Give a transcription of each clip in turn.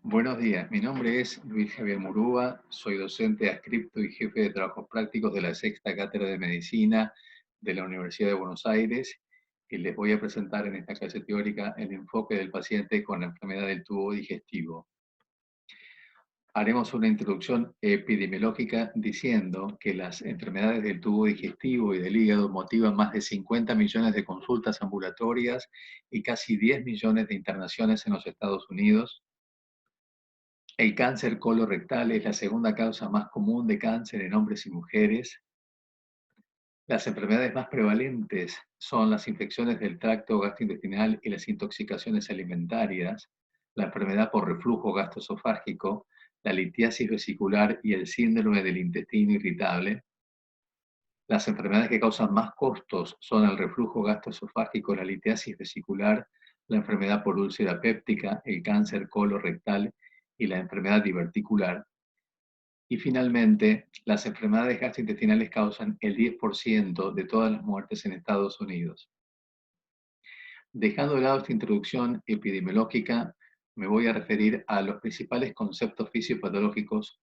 Buenos días, mi nombre es Luis Javier Murúa, soy docente adscripto y jefe de trabajos prácticos de la Sexta Cátedra de Medicina de la Universidad de Buenos Aires y les voy a presentar en esta clase teórica el enfoque del paciente con la enfermedad del tubo digestivo. Haremos una introducción epidemiológica diciendo que las enfermedades del tubo digestivo y del hígado motivan más de 50 millones de consultas ambulatorias y casi 10 millones de internaciones en los Estados Unidos. El cáncer colorectal es la segunda causa más común de cáncer en hombres y mujeres. Las enfermedades más prevalentes son las infecciones del tracto gastrointestinal y las intoxicaciones alimentarias, la enfermedad por reflujo gastroesofágico, la litiasis vesicular y el síndrome del intestino irritable. Las enfermedades que causan más costos son el reflujo gastroesofágico, la litiasis vesicular, la enfermedad por úlcera péptica, el cáncer colorectal y la enfermedad diverticular. Y finalmente, las enfermedades gastrointestinales causan el 10% de todas las muertes en Estados Unidos. Dejando de lado esta introducción epidemiológica, me voy a referir a los principales conceptos fisiopatológicos,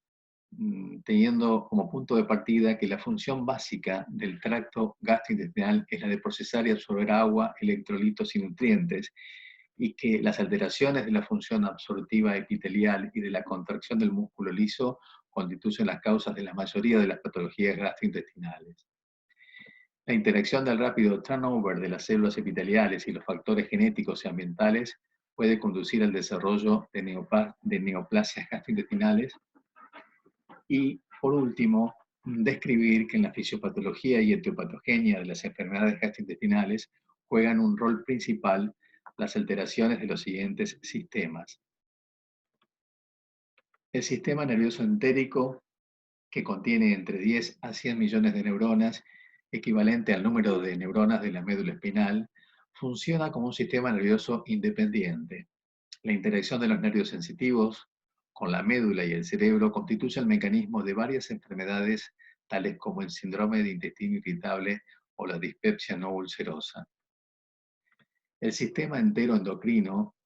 teniendo como punto de partida que la función básica del tracto gastrointestinal es la de procesar y absorber agua, electrolitos y nutrientes, y que las alteraciones de la función absortiva epitelial y de la contracción del músculo liso constituyen las causas de la mayoría de las patologías gastrointestinales. La interacción del rápido turnover de las células epiteliales y los factores genéticos y ambientales puede conducir al desarrollo de neoplasias gastrointestinales y, por último, describir que en la fisiopatología y etiopatogenia de las enfermedades gastrointestinales juegan un rol principal las alteraciones de los siguientes sistemas. El sistema nervioso entérico, que contiene entre 10 a 100 millones de neuronas, equivalente al número de neuronas de la médula espinal, funciona como un sistema nervioso independiente. La interacción de los nervios sensitivos con la médula y el cerebro constituye el mecanismo de varias enfermedades, tales como el síndrome de intestino irritable o la dispepsia no ulcerosa. El sistema entero endocrino,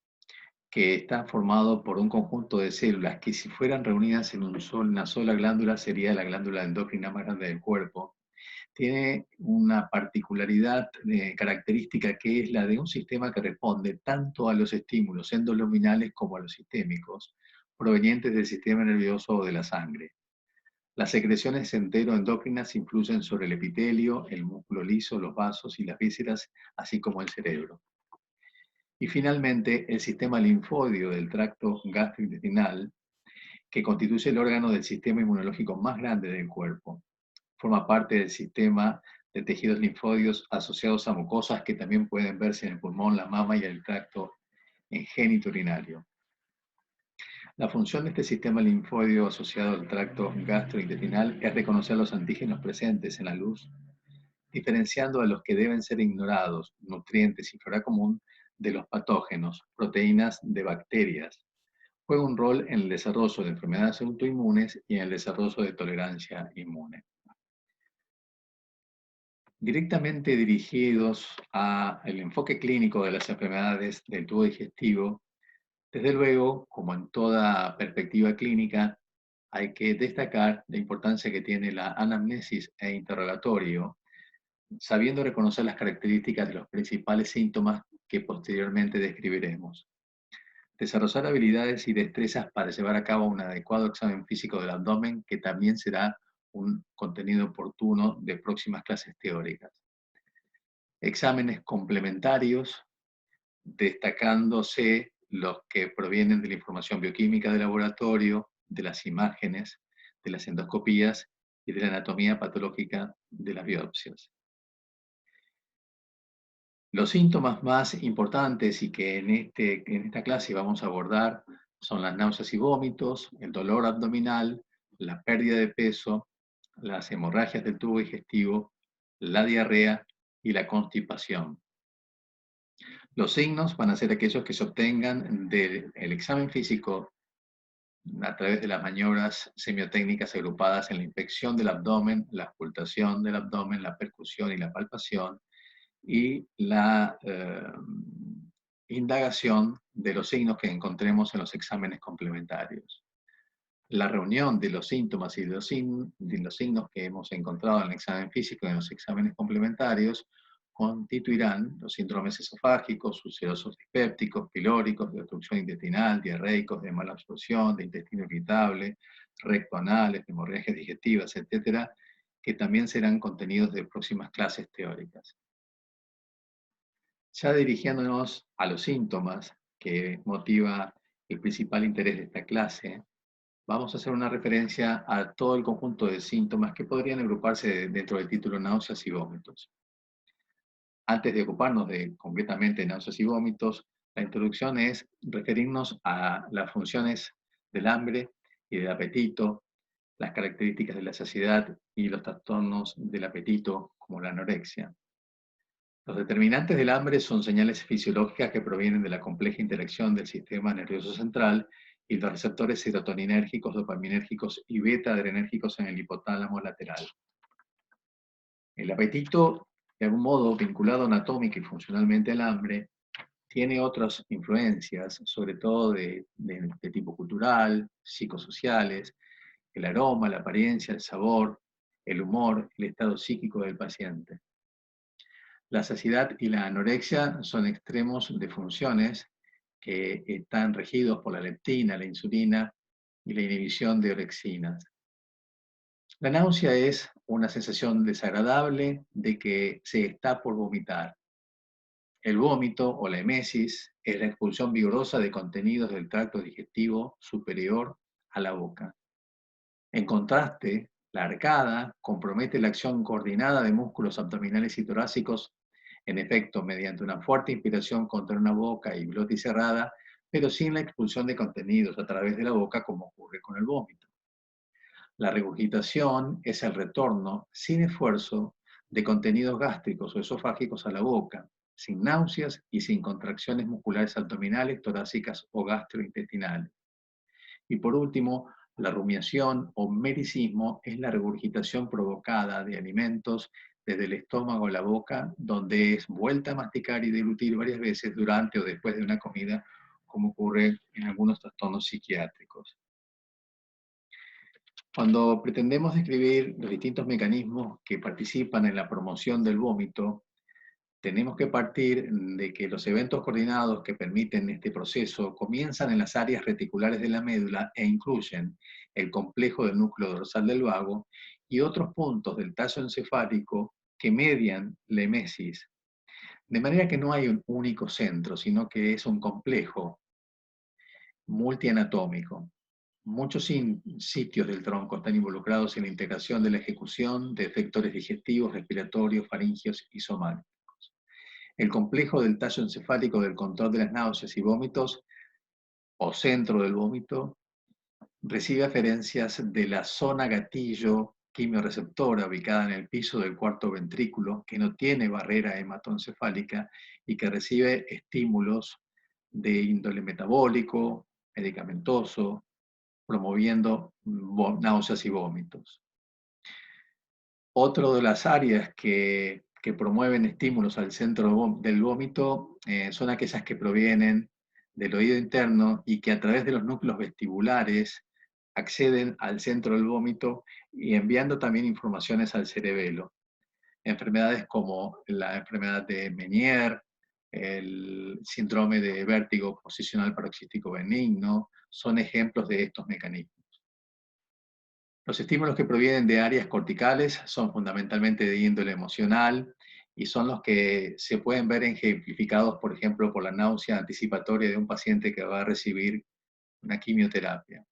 que está formado por un conjunto de células que si fueran reunidas en una sola glándula sería la glándula endocrina más grande del cuerpo, tiene una particularidad característica que es la de un sistema que responde tanto a los estímulos endoluminales como a los sistémicos, provenientes del sistema nervioso o de la sangre. Las secreciones enteroendocrinas influyen sobre el epitelio, el músculo liso, los vasos y las vísceras, así como el cerebro. Y finalmente, el sistema linfóideo del tracto gastrointestinal, que constituye el órgano del sistema inmunológico más grande del cuerpo. Forma parte del sistema de tejidos linfóideos asociados a mucosas que también pueden verse en el pulmón, la mama y el tracto genitourinario. La función de este sistema linfóideo asociado al tracto gastrointestinal es reconocer los antígenos presentes en la luz, diferenciando a los que deben ser ignorados, nutrientes y flora común, de los patógenos, proteínas de bacterias. Juega un rol en el desarrollo de enfermedades autoinmunes y en el desarrollo de tolerancia inmune. Directamente dirigidos al enfoque clínico de las enfermedades del tubo digestivo, desde luego, como en toda perspectiva clínica, hay que destacar la importancia que tiene la anamnesis e interrogatorio, sabiendo reconocer las características de los principales síntomas que posteriormente describiremos. Desarrollar habilidades y destrezas para llevar a cabo un adecuado examen físico del abdomen, que también será un contenido oportuno de próximas clases teóricas. Exámenes complementarios, destacándose los que provienen de la información bioquímica del laboratorio, de las imágenes, de las endoscopías y de la anatomía patológica de las biopsias. Los síntomas más importantes y que en esta clase vamos a abordar son las náuseas y vómitos, el dolor abdominal, la pérdida de peso, las hemorragias del tubo digestivo, la diarrea y la constipación. Los signos van a ser aquellos que se obtengan del examen físico a través de las maniobras semiotécnicas agrupadas en la inspección del abdomen, la ocultación del abdomen, la percusión y la palpación, y la indagación de los signos que encontremos en los exámenes complementarios. La reunión de los síntomas y de los signos que hemos encontrado en el examen físico y en los exámenes complementarios constituirán los síndromes esofágicos, ulcerosos dispépticos, pilóricos, de obstrucción intestinal, diarreicos, de mala absorción, de intestino irritable, rectoanales, de hemorragias digestivas, etcétera, que también serán contenidos de próximas clases teóricas. Ya dirigiéndonos a los síntomas que motiva el principal interés de esta clase, vamos a hacer una referencia a todo el conjunto de síntomas que podrían agruparse dentro del título náuseas y vómitos. Antes de ocuparnos completamente de náuseas y vómitos, la introducción es referirnos a las funciones del hambre y del apetito, las características de la saciedad y los trastornos del apetito, como la anorexia. Los determinantes del hambre son señales fisiológicas que provienen de la compleja interacción del sistema nervioso central y los receptores serotoninérgicos, dopaminérgicos y beta-adrenérgicos en el hipotálamo lateral. El apetito, de algún modo vinculado anatómica y funcionalmente al hambre, tiene otras influencias, sobre todo de tipo cultural, psicosociales, el aroma, la apariencia, el sabor, el humor, el estado psíquico del paciente. La saciedad y la anorexia son extremos de funciones que están regidos por la leptina, la insulina y la inhibición de orexinas. La náusea es una sensación desagradable de que se está por vomitar. El vómito o la emesis es la expulsión vigorosa de contenidos del tracto digestivo superior a la boca. En contraste, la arcada compromete la acción coordinada de músculos abdominales y torácicos, en efecto, mediante una fuerte inspiración contra una boca y glotis cerrada, pero sin la expulsión de contenidos a través de la boca como ocurre con el vómito. La regurgitación es el retorno, sin esfuerzo, de contenidos gástricos o esofágicos a la boca, sin náuseas y sin contracciones musculares abdominales, torácicas o gastrointestinales. Y por último, la rumiación o mericismo es la regurgitación provocada de alimentos desde el estómago a la boca, donde es vuelta a masticar y deglutir varias veces durante o después de una comida, como ocurre en algunos trastornos psiquiátricos. Cuando pretendemos describir los distintos mecanismos que participan en la promoción del vómito, tenemos que partir de que los eventos coordinados que permiten este proceso comienzan en las áreas reticulares de la médula e incluyen el complejo del núcleo dorsal del vago y otros puntos del tallo encefálico que median la emesis. De manera que no hay un único centro, sino que es un complejo multianatómico. Muchos sitios del tronco están involucrados en la integración de la ejecución de efectores digestivos, respiratorios, faringios y somáticos. El complejo del tallo encefálico del control de las náuseas y vómitos, o centro del vómito, recibe aferencias de la zona gatillo quimioreceptora ubicada en el piso del cuarto ventrículo, que no tiene barrera hematoencefálica y que recibe estímulos de índole metabólico, medicamentoso, promoviendo náuseas y vómitos. Otra de las áreas que promueven estímulos al centro del vómito son aquellas que provienen del oído interno y que a través de los núcleos vestibulares acceden al centro del vómito y enviando también informaciones al cerebelo. Enfermedades como la enfermedad de Meniere, el síndrome de vértigo posicional paroxístico benigno, son ejemplos de estos mecanismos. Los estímulos que provienen de áreas corticales son fundamentalmente de índole emocional y son los que se pueden ver ejemplificados, por ejemplo, por la náusea anticipatoria de un paciente que va a recibir una quimioterapia.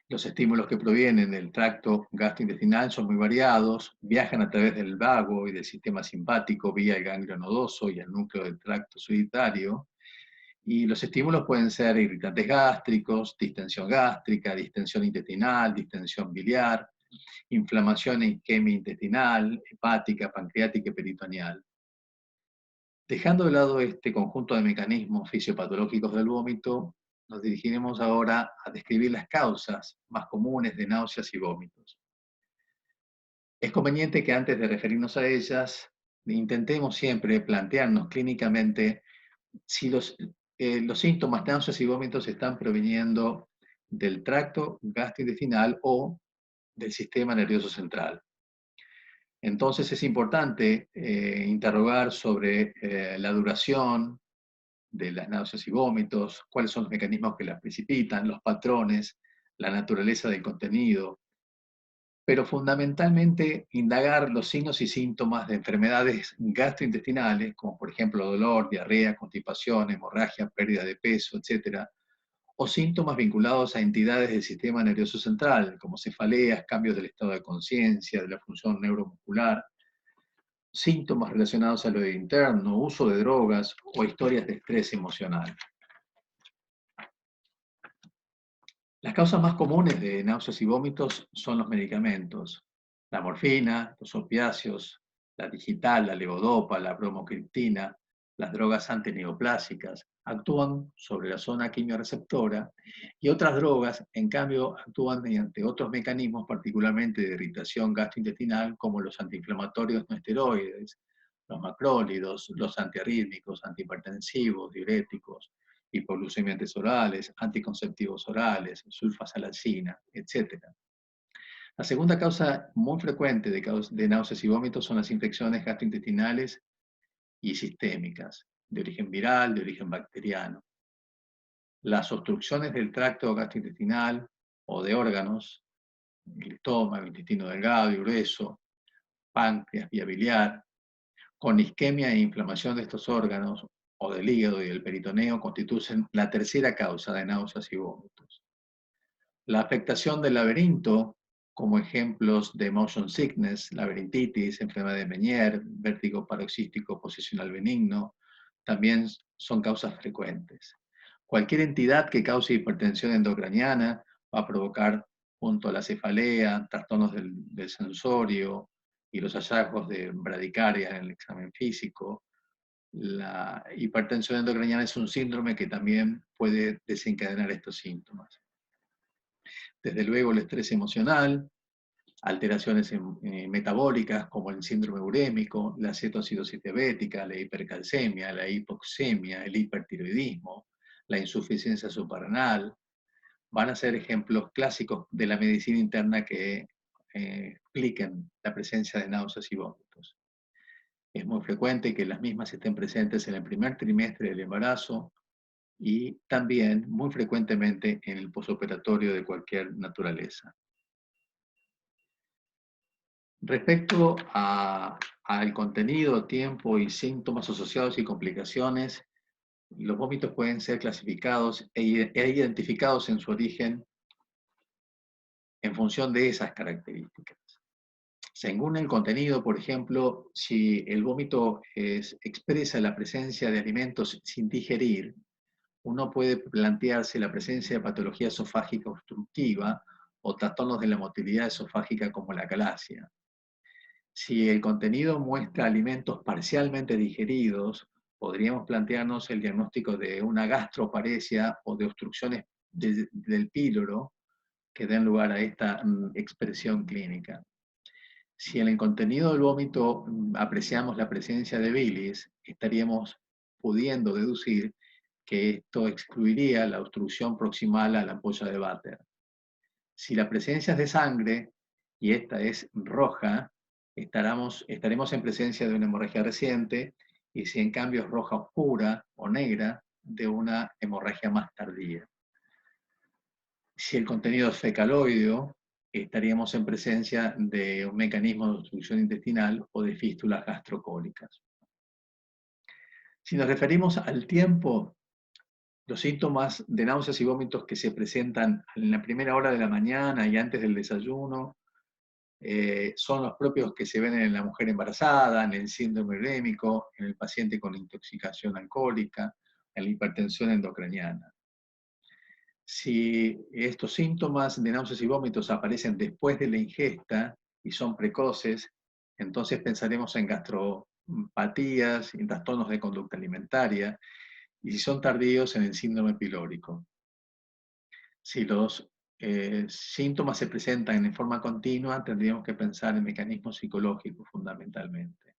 Los estímulos que provienen del tracto gastrointestinal son muy variados, viajan a través del vago y del sistema simpático vía el ganglio nodoso y el núcleo del tracto sudoríparo. Y los estímulos pueden ser irritantes gástricos, distensión gástrica, distensión intestinal, distensión biliar, inflamación e isquemia intestinal, hepática, pancreática y peritoneal. Dejando de lado este conjunto de mecanismos fisiopatológicos del vómito, nos dirigiremos ahora a describir las causas más comunes de náuseas y vómitos. Es conveniente que antes de referirnos a ellas, intentemos siempre plantearnos clínicamente Si los síntomas, náuseas y vómitos están proviniendo del tracto gastrointestinal o del sistema nervioso central. Entonces es importante interrogar sobre la duración de las náuseas y vómitos, cuáles son los mecanismos que las precipitan, los patrones, la naturaleza del contenido, pero fundamentalmente indagar los signos y síntomas de enfermedades gastrointestinales, como por ejemplo dolor, diarrea, constipación, hemorragia, pérdida de peso, etcétera, o síntomas vinculados a entidades del sistema nervioso central, como cefaleas, cambios del estado de conciencia, de la función neuromuscular, síntomas relacionados a lo interno, uso de drogas o historias de estrés emocional. Las causas más comunes de náuseas y vómitos son los medicamentos. La morfina, los opiáceos, la digital, la levodopa, la bromocriptina, las drogas antineoplásicas, actúan sobre la zona quimiorreceptora y otras drogas, en cambio, actúan mediante otros mecanismos, particularmente de irritación gastrointestinal, como los antiinflamatorios no esteroides, los macrólidos, los antiarrítmicos, antihipertensivos, diuréticos, hipoglucemiantes orales, anticonceptivos orales, sulfasalazina, etc. La segunda causa muy frecuente de náuseas y vómitos son las infecciones gastrointestinales y sistémicas, de origen viral, de origen bacteriano. Las obstrucciones del tracto gastrointestinal o de órganos, el estómago, el intestino delgado y grueso, páncreas, vía biliar, con isquemia e inflamación de estos órganos o del hígado y del peritoneo constituyen la tercera causa de náuseas y vómitos. La afectación del laberinto, como ejemplos de motion sickness, laberintitis, enfermedad de Meniere, vértigo paroxístico posicional benigno, también son causas frecuentes. Cualquier entidad que cause hipertensión endocraniana va a provocar, junto a la cefalea, trastornos del sensorio y los hallazgos de bradicardia en el examen físico. La hipertensión endocraniana es un síndrome que también puede desencadenar estos síntomas. Desde luego el estrés emocional, alteraciones metabólicas como el síndrome urémico, la cetoacidosis diabética, la hipercalcemia, la hipoxemia, el hipertiroidismo, la insuficiencia suprarrenal, van a ser ejemplos clásicos de la medicina interna que expliquen la presencia de náuseas y vómitos. Es muy frecuente que las mismas estén presentes en el primer trimestre del embarazo y también muy frecuentemente en el posoperatorio de cualquier naturaleza. Respecto al contenido, tiempo y síntomas asociados y complicaciones, los vómitos pueden ser clasificados e identificados en su origen en función de esas características. Según el contenido, por ejemplo, si el vómito expresa la presencia de alimentos sin digerir, uno puede plantearse la presencia de patología esofágica obstructiva o trastornos de la motilidad esofágica como la calasia. Si el contenido muestra alimentos parcialmente digeridos, podríamos plantearnos el diagnóstico de una gastroparesia o de obstrucciones del píloro que den lugar a esta expresión clínica. Si en el contenido del vómito apreciamos la presencia de bilis, estaríamos pudiendo deducir que esto excluiría la obstrucción proximal a la ampolla de váter. Si la presencia es de sangre y esta es roja, estaremos en presencia de una hemorragia reciente, y si en cambio es roja oscura o negra, de una hemorragia más tardía. Si el contenido es fecaloideo, estaríamos en presencia de un mecanismo de obstrucción intestinal o de fístulas gastrocólicas. Si nos referimos al tiempo, los síntomas de náuseas y vómitos que se presentan en la primera hora de la mañana y antes del desayuno son los propios que se ven en la mujer embarazada, en el síndrome urémico, en el paciente con intoxicación alcohólica, en la hipertensión endocraniana. Si estos síntomas de náuseas y vómitos aparecen después de la ingesta y son precoces, entonces pensaremos en gastropatías, en trastornos de conducta alimentaria, y si son tardíos, en el síndrome pilórico. Si los síntomas se presentan en forma continua, tendríamos que pensar en mecanismos psicológicos fundamentalmente.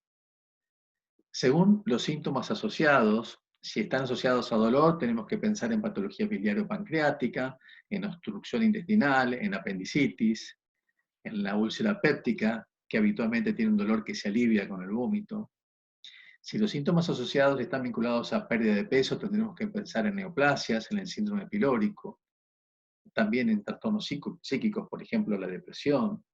Según los síntomas asociados, Si están asociados a dolor, tenemos que pensar en patología biliar o pancreática, en obstrucción intestinal, en apendicitis, en la úlcera péptica, que habitualmente tiene un dolor que se alivia con el vómito. Si los síntomas asociados están vinculados a pérdida de peso, tendremos que pensar en neoplasias, en el síndrome pilórico, también en trastornos psíquicos, por ejemplo, la depresión.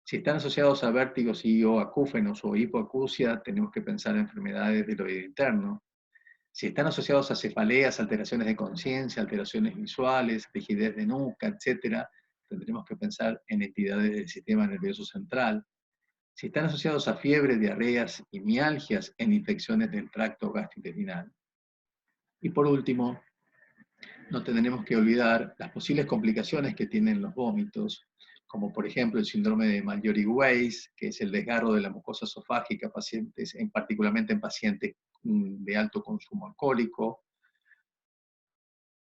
Si están asociados a vértigos y o acúfenos o hipoacusia, tenemos que pensar en enfermedades del oído interno. Si están asociados a cefaleas, alteraciones de conciencia, alteraciones visuales, rigidez de nuca, etc., tendremos que pensar en entidades del sistema nervioso central. Si están asociados a fiebre, diarreas y mialgias, en infecciones del tracto gastrointestinal. Y por último, no tendremos que olvidar las posibles complicaciones que tienen los vómitos, como por ejemplo el síndrome de Mallory-Weiss, que es el desgarro de la mucosa esofágica, particularmente en pacientes de alto consumo alcohólico,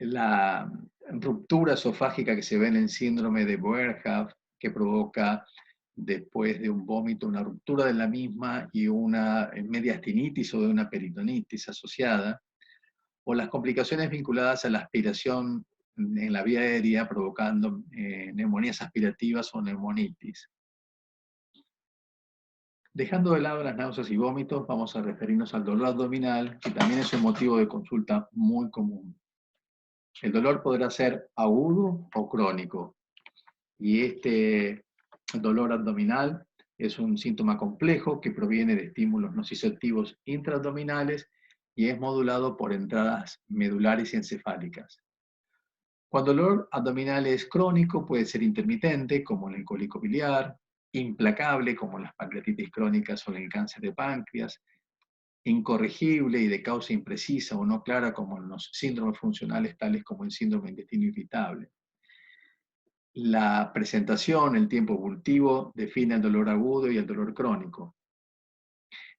la ruptura esofágica que se ve en el síndrome de Boerhaave, que provoca después de un vómito una ruptura de la misma y una mediastinitis o de una peritonitis asociada, o las complicaciones vinculadas a la aspiración en la vía aérea provocando neumonías aspirativas o neumonitis. Dejando de lado las náuseas y vómitos, vamos a referirnos al dolor abdominal, que también es un motivo de consulta muy común. El dolor podrá ser agudo o crónico, y este dolor abdominal es un síntoma complejo que proviene de estímulos nociceptivos intraabdominales y es modulado por entradas medulares y encefálicas. Cuando el dolor abdominal es crónico, puede ser intermitente, como en el cólico biliar, implacable, como en las pancreatitis crónicas o en el cáncer de páncreas, incorregible y de causa imprecisa o no clara, como en los síndromes funcionales tales como el síndrome de intestino irritable. La presentación, el tiempo evolutivo, define el dolor agudo y el dolor crónico.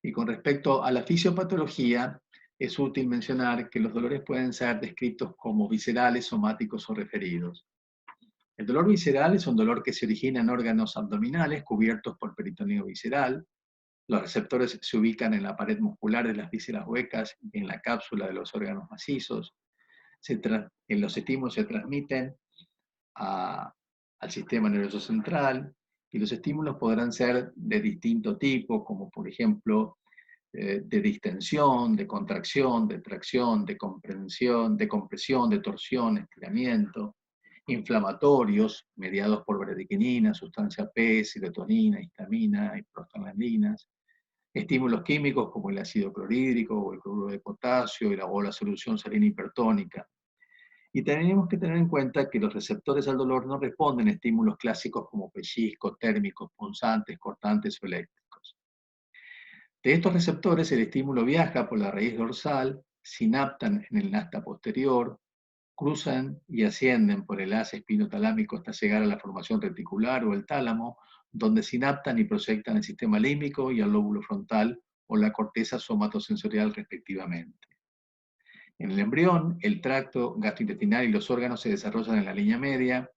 Y con respecto a la fisiopatología, es útil mencionar que los dolores pueden ser descritos como viscerales, somáticos o referidos. El dolor visceral es un dolor que se origina en órganos abdominales cubiertos por peritoneo visceral. Los receptores se ubican en la pared muscular de las vísceras huecas y en la cápsula de los órganos macizos. En los estímulos se transmiten al sistema nervioso central, y los estímulos podrán ser de distinto tipo, como por ejemplo de distensión, de contracción, de tracción, de comprensión, de compresión, de torsión, estiramiento, inflamatorios mediados por bradichinina, sustancia P, serotonina, histamina y prostaglandinas, estímulos químicos como el ácido clorhídrico o el cloruro de potasio o la solución salina hipertónica. Y tenemos que tener en cuenta que los receptores al dolor no responden a estímulos clásicos como pellizcos, térmicos, punzantes, cortantes o eléctricos. De estos receptores, el estímulo viaja por la raíz dorsal, sinaptan en el nasta posterior, cruzan y ascienden por el haz espinotalámico hasta llegar a la formación reticular o el tálamo, donde sinaptan y proyectan el sistema límbico y el lóbulo frontal o la corteza somatosensorial respectivamente. En el embrión, el tracto gastrointestinal y los órganos se desarrollan en la línea media,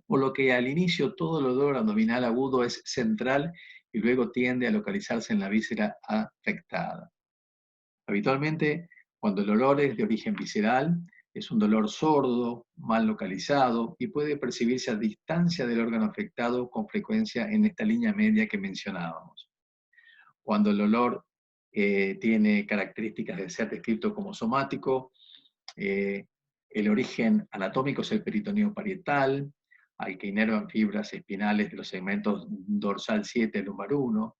por lo que al inicio todo el dolor abdominal agudo es central y luego tiende a localizarse en la víscera afectada. Habitualmente, cuando el dolor es de origen visceral, es un dolor sordo, mal localizado y puede percibirse a distancia del órgano afectado con frecuencia en esta línea media que mencionábamos. Cuando el dolor tiene características de ser descrito como somático, el origen anatómico es el peritoneo parietal, al que inervan fibras espinales de los segmentos dorsal 7 y lumbar 1.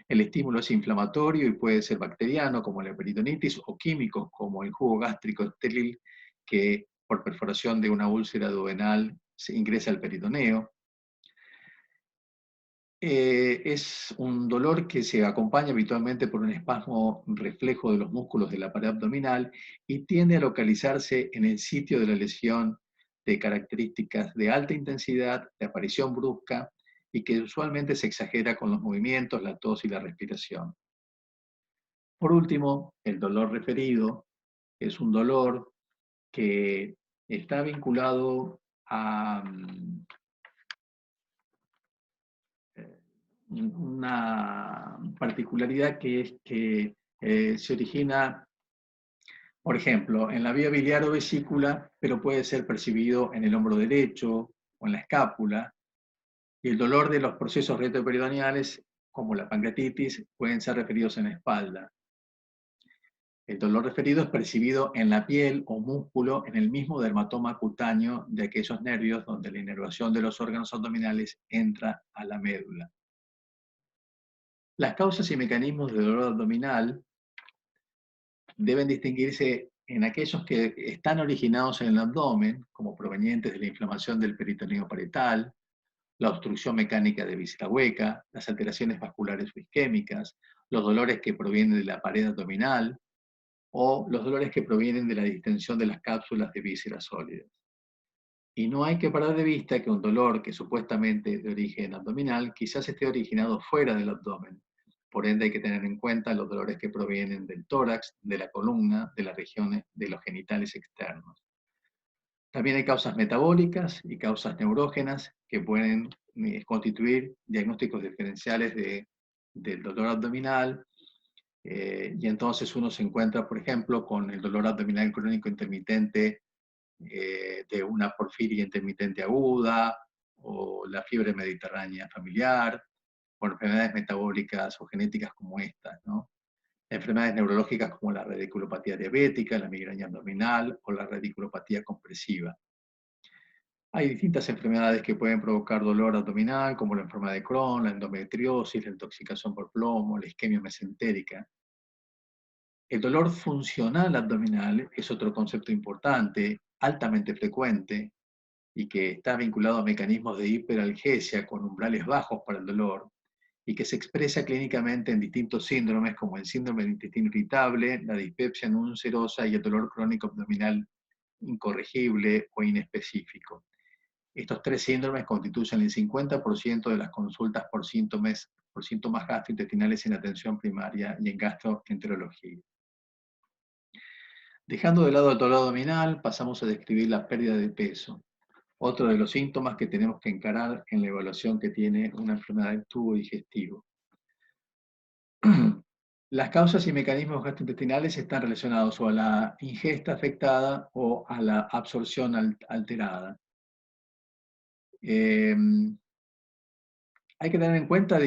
El estímulo es inflamatorio y puede ser bacteriano, como la peritonitis, o químico, como el jugo gástrico estéril, que por perforación de una úlcera duodenal se ingresa al peritoneo. Es un dolor que se acompaña habitualmente por un espasmo reflejo de los músculos de la pared abdominal y tiende a localizarse en el sitio de la lesión, de características de alta intensidad, de aparición brusca y que usualmente se exagera con los movimientos, la tos y la respiración. Por último, el dolor referido es un dolor que está vinculado a una particularidad que es que se origina Por ejemplo, en la vía biliar o vesícula, pero puede ser percibido en el hombro derecho o en la escápula. Y el dolor de los procesos retroperitoneales, como la pancreatitis, pueden ser referidos en la espalda. El dolor referido es percibido en la piel o músculo en el mismo dermatoma cutáneo de aquellos nervios donde la inervación de los órganos abdominales entra a la médula. Las causas y mecanismos de dolor abdominal deben distinguirse en aquellos que están originados en el abdomen, como provenientes de la inflamación del peritoneo parietal, la obstrucción mecánica de víscera hueca, las alteraciones vasculares o isquémicas, los dolores que provienen de la pared abdominal o los dolores que provienen de la distensión de las cápsulas de vísceras sólidas. Y no hay que perder de vista que un dolor que supuestamente es de origen abdominal quizás esté originado fuera del abdomen. Por ende hay que tener en cuenta los dolores que provienen del tórax, de la columna, de las regiones de los genitales externos. También hay causas metabólicas y causas neurógenas que pueden constituir diagnósticos diferenciales del dolor abdominal. Y entonces uno se encuentra, por ejemplo, con el dolor abdominal crónico intermitente de una porfiria intermitente aguda o la fiebre mediterránea familiar, o enfermedades metabólicas o genéticas como estas, ¿no? Enfermedades neurológicas como la radiculopatía diabética, la migraña abdominal o la radiculopatía compresiva. Hay distintas enfermedades que pueden provocar dolor abdominal, como la enfermedad de Crohn, la endometriosis, la intoxicación por plomo, la isquemia mesentérica. El dolor funcional abdominal es otro concepto importante, altamente frecuente, y que está vinculado a mecanismos de hiperalgesia con umbrales bajos para el dolor, y que se expresa clínicamente en distintos síndromes como el síndrome del intestino irritable, la dispepsia no ulcerosa y el dolor crónico abdominal incorregible o inespecífico. Estos tres síndromes constituyen el 50% de las consultas por síntomas gastrointestinales en atención primaria y en gastroenterología. Dejando de lado el dolor abdominal, pasamos a describir la pérdida de peso, otro de los síntomas que tenemos que encarar en la evaluación que tiene una enfermedad del tubo digestivo. Las causas y mecanismos gastrointestinales están relacionados o a la ingesta afectada o a la absorción alterada. Hay que tener en cuenta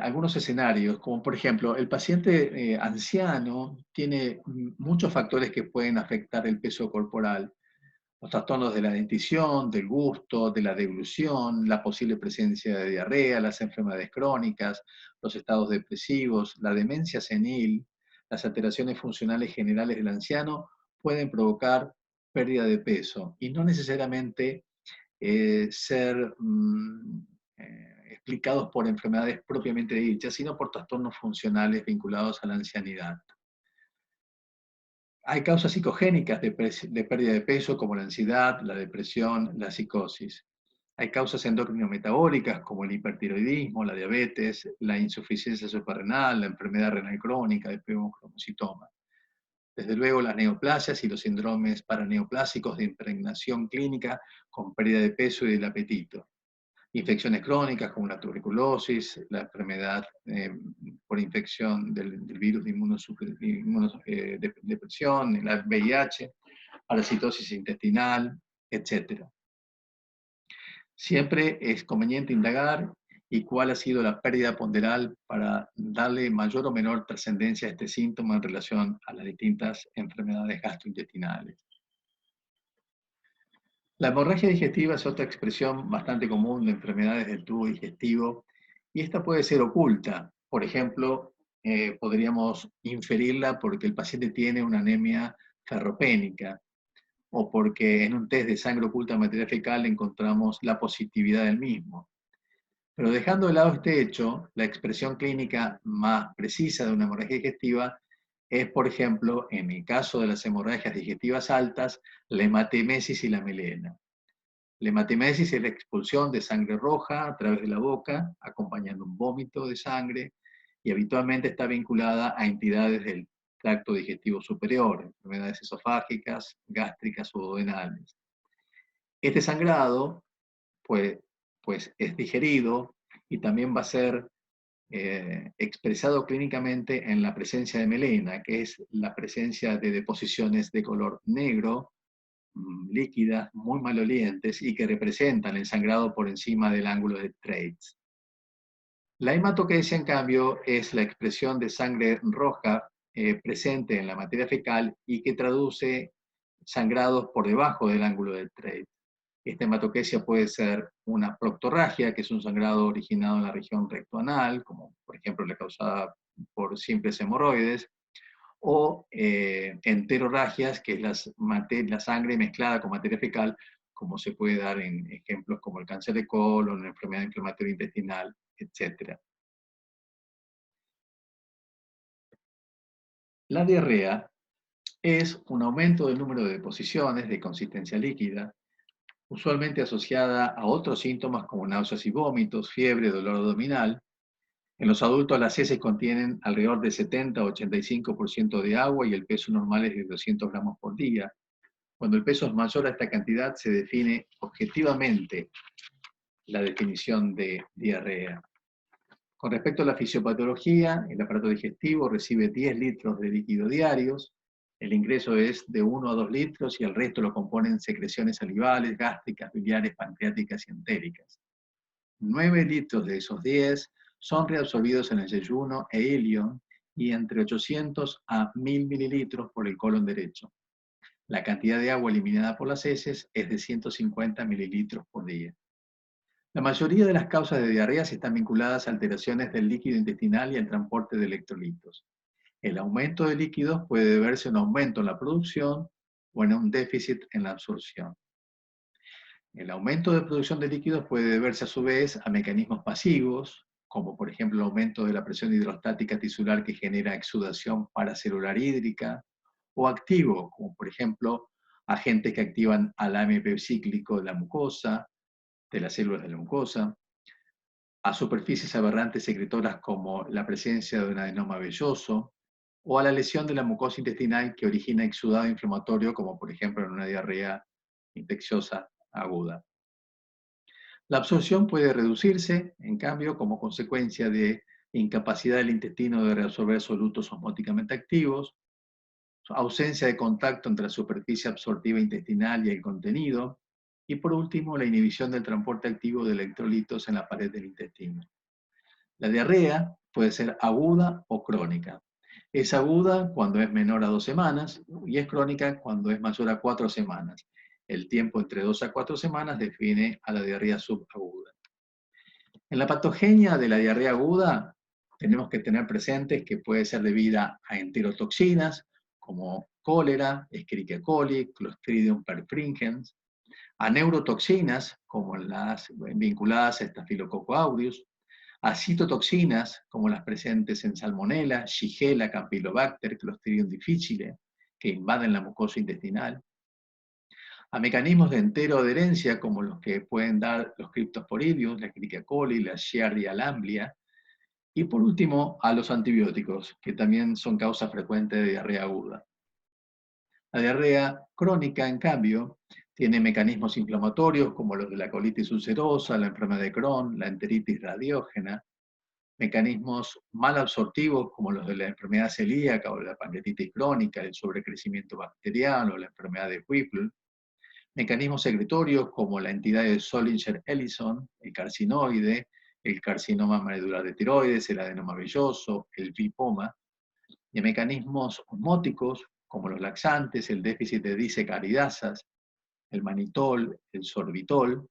algunos escenarios, como por ejemplo, el paciente anciano tiene muchos factores que pueden afectar el peso corporal. Los trastornos de la dentición, del gusto, de la deglución, la posible presencia de diarrea, las enfermedades crónicas, los estados depresivos, la demencia senil, las alteraciones funcionales generales del anciano pueden provocar pérdida de peso y no necesariamente ser explicados por enfermedades propiamente dichas, sino por trastornos funcionales vinculados a la ancianidad. Hay causas psicogénicas de pérdida de peso como la ansiedad, la depresión, la psicosis. Hay causas endocrino-metabólicas como el hipertiroidismo, la diabetes, la insuficiencia suprarrenal, la enfermedad renal crónica, el cromocitoma. Desde luego las neoplasias y los síndromes paraneoplásicos de impregnación clínica con pérdida de peso y del apetito. Infecciones crónicas como la tuberculosis, la enfermedad por infección del virus de depresión, la VIH, parasitosis intestinal, etc. Siempre es conveniente indagar y cuál ha sido la pérdida ponderal para darle mayor o menor trascendencia a este síntoma en relación a las distintas enfermedades gastrointestinales. La hemorragia digestiva es otra expresión bastante común de enfermedades del tubo digestivo y esta puede ser oculta. Por ejemplo, podríamos inferirla porque el paciente tiene una anemia ferropénica o porque en un test de sangre oculta material fecal encontramos la positividad del mismo. Pero dejando de lado este hecho, la expresión clínica más precisa de una hemorragia digestiva es, por ejemplo, en el caso de las hemorragias digestivas altas, la hematemesis y la melena. La hematemesis es la expulsión de sangre roja a través de la boca, acompañando un vómito de sangre, y habitualmente está vinculada a entidades del tracto digestivo superior, enfermedades esofágicas, gástricas o duodenales. Este sangrado, pues es digerido y también va a ser expresado clínicamente en la presencia de melena, que es la presencia de deposiciones de color negro, líquidas, muy malolientes y que representan el sangrado por encima del ángulo de Treitz. La hematoquesia, en cambio, es la expresión de sangre roja presente en la materia fecal y que traduce sangrados por debajo del ángulo de Treitz. Esta hematoquesia puede ser una proctorragia, que es un sangrado originado en la región rectoanal, como por ejemplo la causada por simples hemorroides, o enterorragias, que es la sangre mezclada con materia fecal, como se puede dar en ejemplos como el cáncer de colon, la enfermedad inflamatoria intestinal, etc. La diarrea es un aumento del número de deposiciones de consistencia líquida, usualmente asociada a otros síntomas como náuseas y vómitos, fiebre, dolor abdominal. En los adultos las heces contienen alrededor de 70 o 85% de agua y el peso normal es de 200 gramos por día. Cuando el peso es mayor a esta cantidad se define objetivamente la definición de diarrea. Con respecto a la fisiopatología, el aparato digestivo recibe 10 litros de líquido diarios, el ingreso es de 1 a 2 litros y el resto lo componen secreciones salivales, gástricas, biliares, pancreáticas y entéricas. 9 litros de esos 10 son reabsorbidos en el yeyuno e ilion y entre 800 a 1000 mililitros por el colon derecho. La cantidad de agua eliminada por las heces es de 150 mililitros por día. La mayoría de las causas de diarreas están vinculadas a alteraciones del líquido intestinal y al transporte de electrolitos. El aumento de líquidos puede deberse a un aumento en la producción o en un déficit en la absorción. El aumento de producción de líquidos puede deberse a su vez a mecanismos pasivos, como por ejemplo el aumento de la presión hidrostática tisular que genera exudación paracelular hídrica, o activo, como por ejemplo agentes que activan al AMP cíclico de la mucosa, de las células de la mucosa, a superficies aberrantes secretoras como la presencia de un adenoma velloso, o a la lesión de la mucosa intestinal que origina exudado inflamatorio, como por ejemplo en una diarrea infecciosa aguda. La absorción puede reducirse, en cambio, como consecuencia de incapacidad del intestino de reabsorber solutos osmóticamente activos, ausencia de contacto entre la superficie absortiva intestinal y el contenido, y por último, la inhibición del transporte activo de electrolitos en la pared del intestino. La diarrea puede ser aguda o crónica. Es aguda cuando es menor a 2 semanas y es crónica cuando es mayor a 4 semanas. El tiempo entre 2 a 4 semanas define a la diarrea subaguda. En la patogenia de la diarrea aguda tenemos que tener presentes que puede ser debida a enterotoxinas como cólera, Escherichia coli, Clostridium perfringens, a neurotoxinas como las vinculadas a Staphylococcus aureus, a citotoxinas como las presentes en Salmonella, Shigella, Campylobacter, Clostridium difficile, que invaden la mucosa intestinal, a mecanismos de enteroadherencia como los que pueden dar los Cryptosporidium, la Escherichia coli, la Giardia lamblia, y por último a los antibióticos, que también son causa frecuente de diarrea aguda. La diarrea crónica, en cambio, tiene mecanismos inflamatorios como los de la colitis ulcerosa, la enfermedad de Crohn, la enteritis radiógena, mecanismos mal absortivos como los de la enfermedad celíaca o la pancreatitis crónica, el sobrecrecimiento bacteriano, la enfermedad de Whipple, mecanismos secretorios como la entidad de Zollinger-Ellison, el carcinoide, el carcinoma medular de tiroides, el adenoma velloso, el lipoma, y mecanismos osmóticos como los laxantes, el déficit de disacaridasas, el manitol, el sorbitol,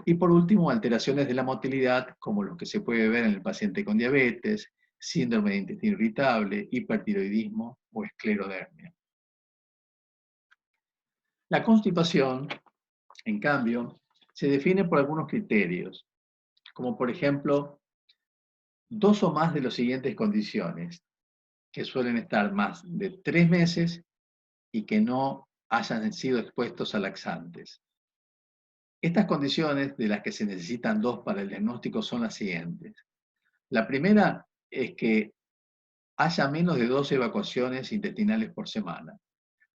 y por último, alteraciones de la motilidad, como lo que se puede ver en el paciente con diabetes, síndrome de intestino irritable, hipertiroidismo o esclerodermia. La constipación, en cambio, se define por algunos criterios, como por ejemplo, 2 o más de las siguientes condiciones, que suelen estar más de 3 meses y que no hayan sido expuestos a laxantes. Estas condiciones, de las que se necesitan 2 para el diagnóstico, son las siguientes. La primera es que haya menos de 2 evacuaciones intestinales por semana.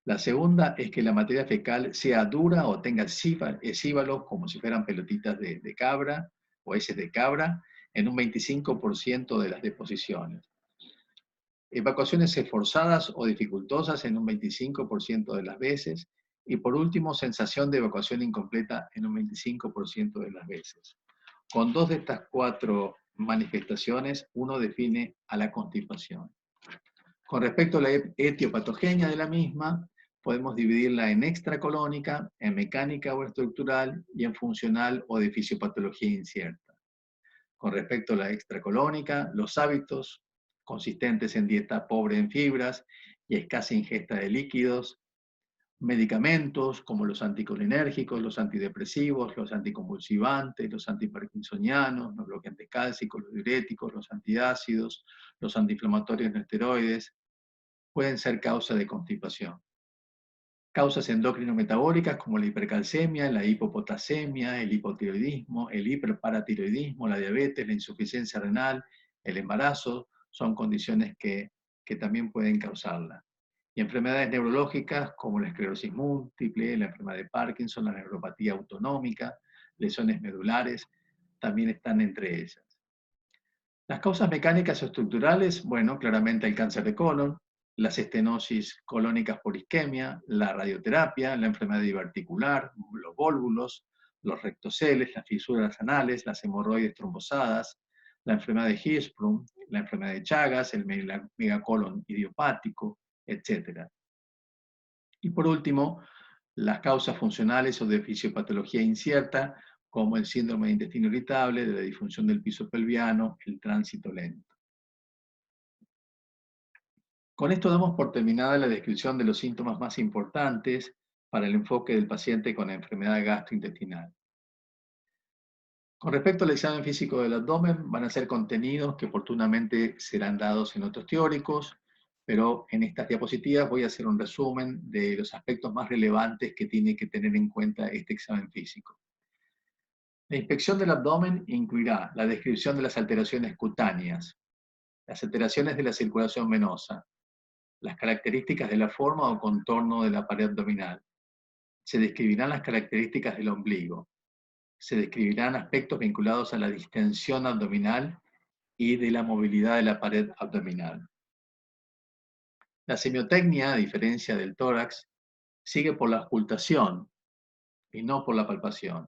La segunda es que la materia fecal sea dura o tenga cíbalos como si fueran pelotitas de cabra o heces de cabra, en un 25% de las deposiciones. Evacuaciones esforzadas o dificultosas en un 25% de las veces. Y por último, sensación de evacuación incompleta en un 25% de las veces. Con dos de estas cuatro manifestaciones, uno define a la constipación. Con respecto a la etiopatogenia de la misma, podemos dividirla en extracolónica, en mecánica o estructural y en funcional o de fisiopatología incierta. Con respecto a la extracolónica, los hábitos consistentes en dieta pobre en fibras y escasa ingesta de líquidos, medicamentos como los anticolinérgicos, los antidepresivos, los anticonvulsivantes, los antiparkinsonianos, los bloqueantes cálcicos, los diuréticos, los antiácidos, los antiinflamatorios no esteroides, pueden ser causa de constipación. Causas endocrino-metabólicas como la hipercalcemia, la hipopotasemia, el hipotiroidismo, el hiperparatiroidismo, la diabetes, la insuficiencia renal, el embarazo, son condiciones que también pueden causarla. Y enfermedades neurológicas como la esclerosis múltiple, la enfermedad de Parkinson, la neuropatía autonómica, lesiones medulares, también están entre ellas. Las causas mecánicas o estructurales, bueno, claramente el cáncer de colon, las estenosis colónicas por isquemia, la radioterapia, la enfermedad diverticular, los vólvulos, los rectoceles, las fisuras anales, las hemorroides trombosadas, la enfermedad de Hirschsprung, la enfermedad de Chagas, el megacolon idiopático, etc. Y por último, las causas funcionales o de fisiopatología incierta, como el síndrome de intestino irritable, de la disfunción del piso pelviano, el tránsito lento. Con esto damos por terminada la descripción de los síntomas más importantes para el enfoque del paciente con enfermedad gastrointestinal. Con respecto al examen físico del abdomen, van a ser contenidos que oportunamente serán dados en otros teóricos, pero en estas diapositivas voy a hacer un resumen de los aspectos más relevantes que tiene que tener en cuenta este examen físico. La inspección del abdomen incluirá la descripción de las alteraciones cutáneas, las alteraciones de la circulación venosa, las características de la forma o contorno de la pared abdominal. Se describirán las características del ombligo. Se describirán aspectos vinculados a la distensión abdominal y de la movilidad de la pared abdominal. La semiotecnia, a diferencia del tórax, sigue por la auscultación y no por la palpación.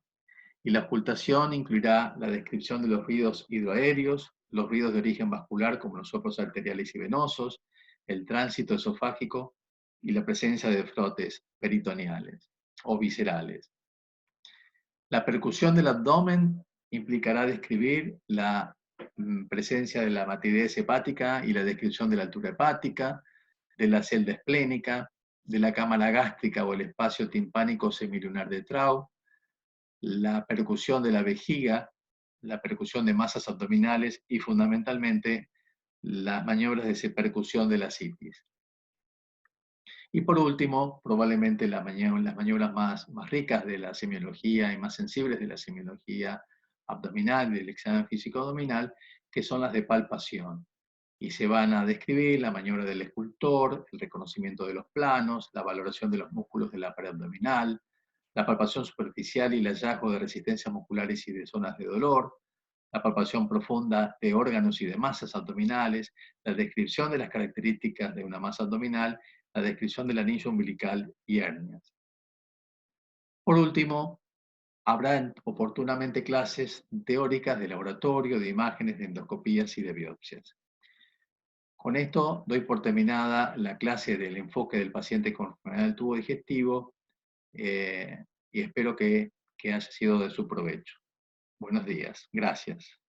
Y la auscultación incluirá la descripción de los ruidos hidroaéreos, los ruidos de origen vascular como los soplos arteriales y venosos, el tránsito esofágico y la presencia de frotes peritoneales o viscerales. La percusión del abdomen implicará describir la presencia de la matidez hepática y la descripción de la altura hepática, de la celda esplénica, de la cámara gástrica o el espacio timpánico semilunar de Traub, la percusión de la vejiga, la percusión de masas abdominales y fundamentalmente las maniobras de percusión de la citis. Y por último, probablemente las maniobras más ricas de la semiología y más sensibles de la semiología abdominal, del examen físico abdominal, que son las de palpación. Y se van a describir la maniobra del escultor, el reconocimiento de los planos, la valoración de los músculos de la pared abdominal, la palpación superficial y el hallazgo de resistencias musculares y de zonas de dolor, la palpación profunda de órganos y de masas abdominales, la descripción de las características de una masa abdominal, la descripción del anillo umbilical y hernias. Por último, habrá oportunamente clases teóricas de laboratorio, de imágenes, de endoscopías y de biopsias. Con esto doy por terminada la clase del enfoque del paciente con enfermedad del tubo digestivo y espero que haya sido de su provecho. Buenos días. Gracias.